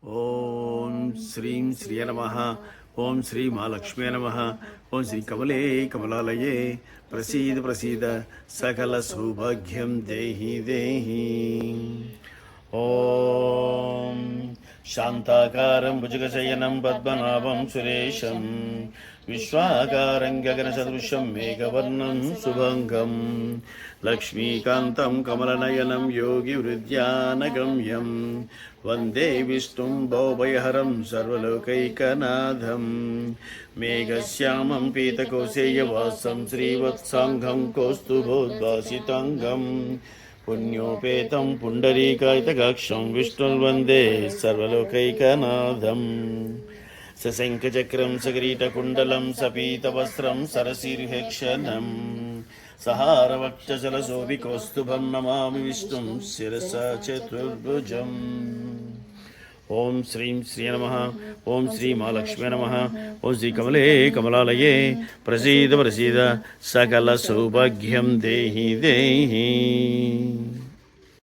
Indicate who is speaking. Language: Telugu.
Speaker 1: ఓం శ్రీం శ్రియ నమ. ఓం శ్రీ మహాలక్ష్మే నమ. ఓం శ్రీ కమలే కమలాలయే ప్రసీద ప్రసీద సకల సౌభాగ్యం దేహి దేహి. ఓం శాంతాకారం భుజగశయనం పద్మనాభం సురేశం విశ్వాకారం గగనసదృశం మేఘవర్ణం శుభంగం లక్ష్మీకాంతం కమలనయనం యోగివృద్ధ్యానగమ్యం వందే విష్ణుం భవభయహరం సర్వలోకైకనాథం మేఘశ్యామం పీతకోశేయవాసం శ్రీవత్సాంగం కౌస్తుభోద్భాసితాంగం పుణ్యోపేతం పుండరీకాయితకాక్షం విష్ణుర్వందే సర్వలోకైకనాథం సశంఖచక్రం సకిరీటకుండలం సపీతవస్త్రం సరసిర్హేక్షణం సహారవక్షశలశోభికౌస్తుభం నమామి విష్ణుం శిరసా చతుర్భుజం. ఓం శ్రీం శ్రీ నమ. ఓం శ్రీ మహాలక్ష్మే నమ. ఓం శ్రీ కమలే కమలాలయే ప్రసీద ప్రసీద సకల సౌభాగ్యం దేహి దేహి.